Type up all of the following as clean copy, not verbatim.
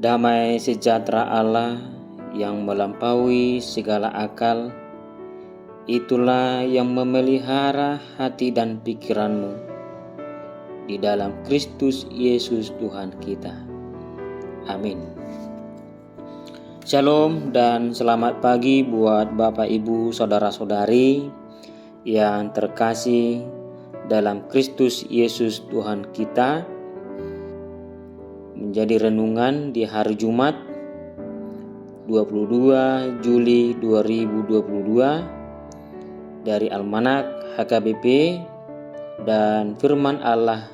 Damai sejahtera Allah yang melampaui segala akal, itulah yang memelihara hati dan pikiranmu di dalam Kristus Yesus Tuhan kita. Amin. Shalom dan selamat pagi buat Bapak Ibu Saudara-saudari yang terkasih dalam Kristus Yesus Tuhan kita. Menjadi renungan di hari Jumat 22 Juli 2022 dari Almanak HKBP dan firman Allah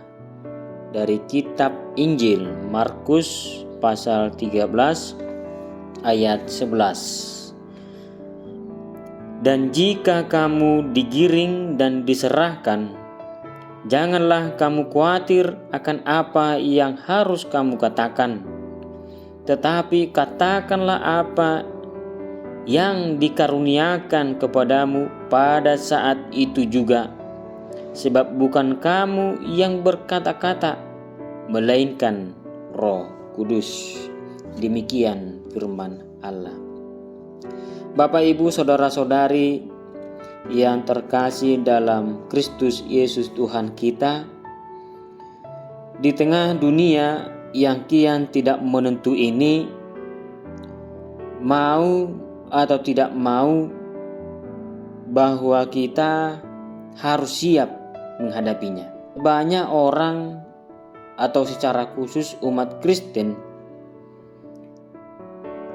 dari kitab Injil Markus pasal 13 ayat 11. Dan jika kamu digiring dan diserahkan, janganlah kamu khawatir akan apa yang harus kamu katakan, tetapi katakanlah apa yang dikaruniakan kepadamu pada saat itu juga, sebab bukan kamu yang berkata-kata, melainkan Roh Kudus. Demikian firman Allah. Bapak, Ibu, saudara-saudari yang terkasih dalam Kristus Yesus Tuhan kita, di tengah dunia yang kian tidak menentu ini, mau atau tidak mau, bahwa kita harus siap menghadapinya. Banyak orang atau secara khusus umat Kristen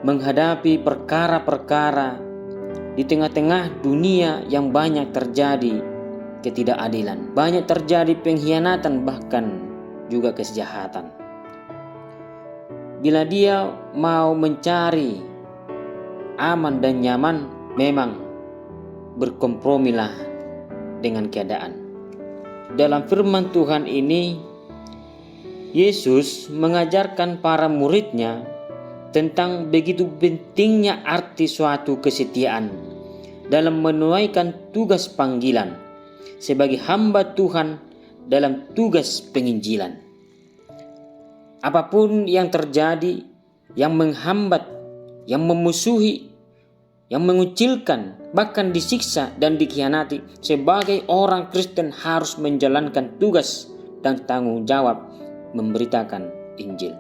menghadapi perkara-perkara di tengah-tengah dunia yang banyak terjadi ketidakadilan, banyak terjadi pengkhianatan, bahkan juga kejahatan. Bila dia mau mencari aman dan nyaman, memang berkompromilah dengan keadaan. Dalam firman Tuhan ini, Yesus mengajarkan para muridnya tentang begitu pentingnya arti suatu kesetiaan dalam menunaikan tugas panggilan sebagai hamba Tuhan dalam tugas penginjilan. Apapun yang terjadi, yang menghambat, yang memusuhi, yang mengucilkan, bahkan disiksa dan dikhianati, sebagai orang Kristen harus menjalankan tugas dan tanggung jawab memberitakan Injil.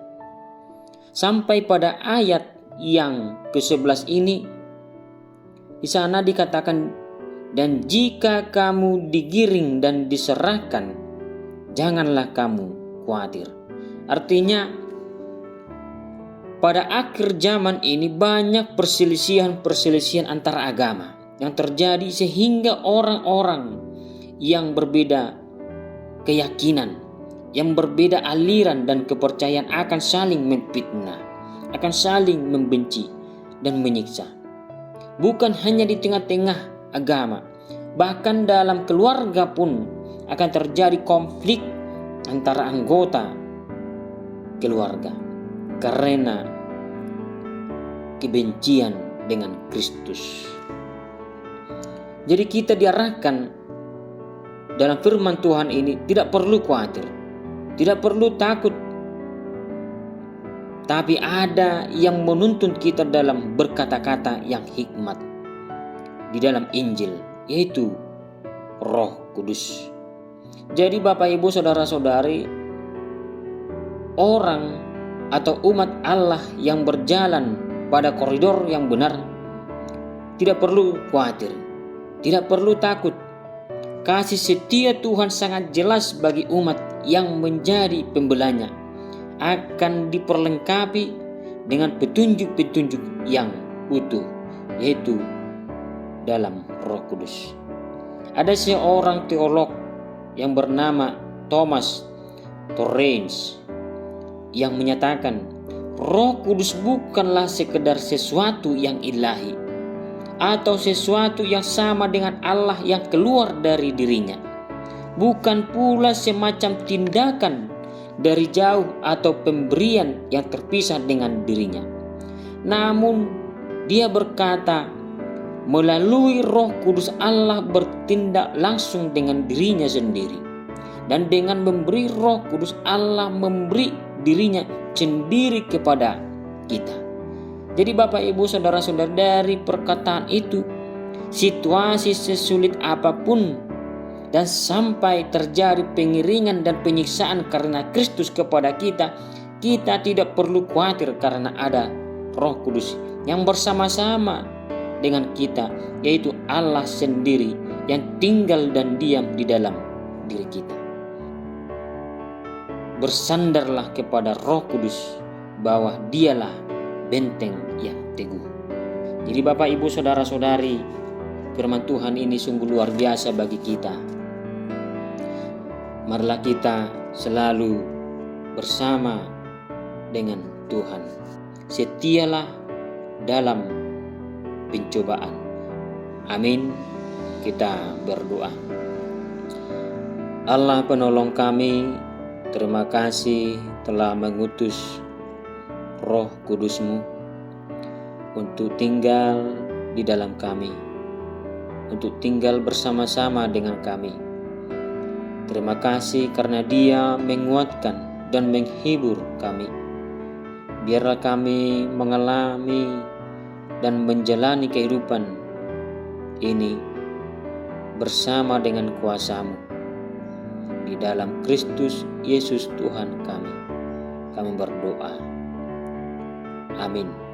Sampai pada ayat yang ke-11 ini, di sana dikatakan, dan jika kamu digiring dan diserahkan, janganlah kamu khawatir. Artinya, pada akhir zaman ini banyak perselisihan antar agama yang terjadi, sehingga orang-orang yang berbeda keyakinan, yang berbeda aliran dan kepercayaan akan saling memfitnah, akan saling membenci dan menyiksa. Bukan hanya di tengah-tengah agama, bahkan dalam keluarga pun akan terjadi konflik antara anggota keluarga karena kebencian dengan Kristus. Jadi kita diarahkan dalam firman Tuhan ini tidak perlu khawatir, tidak perlu takut, tapi ada yang menuntun kita dalam berkata-kata yang hikmat di dalam Injil, yaitu Roh Kudus. Jadi Bapak, Ibu, saudara-saudari, orang atau umat Allah yang berjalan pada koridor yang benar tidak perlu khawatir, tidak perlu takut. Kasih setia Tuhan sangat jelas bagi umat yang menjadi pembelanya, akan diperlengkapi dengan petunjuk-petunjuk yang utuh, yaitu dalam Roh Kudus. Ada seorang teolog yang bernama Thomas Torrance yang menyatakan, Roh Kudus bukanlah sekedar sesuatu yang ilahi atau sesuatu yang sama dengan Allah yang keluar dari dirinya. Bukan pula semacam tindakan dari jauh atau pemberian yang terpisah dengan dirinya. Namun dia berkata, melalui Roh Kudus Allah bertindak langsung dengan dirinya sendiri. Dan dengan memberi Roh Kudus Allah memberi dirinya sendiri kepada kita. Jadi Bapak Ibu Saudara-saudara, dari perkataan itu, situasi sesulit apapun dan sampai terjadi pengiringan dan penyiksaan karena Kristus kepada kita, kita tidak perlu khawatir karena ada Roh Kudus yang bersama-sama dengan kita, yaitu Allah sendiri yang tinggal dan diam di dalam diri kita. Bersandarlah kepada Roh Kudus bahwa Dialah benteng yang teguh. Jadi Bapak Ibu Saudara-saudari, firman Tuhan ini sungguh luar biasa bagi kita. Marilah kita selalu bersama dengan Tuhan. Setialah dalam pencobaan. Amin. Kita berdoa. Allah penolong kami, terima kasih telah mengutus Roh Kudus-Mu untuk tinggal di dalam kami, untuk tinggal bersama-sama dengan kami. Terima kasih karena Dia menguatkan dan menghibur kami. Biarlah kami mengalami dan menjalani kehidupan ini bersama dengan kuasa-Mu. Di dalam Kristus Yesus Tuhan kami berdoa. Amin.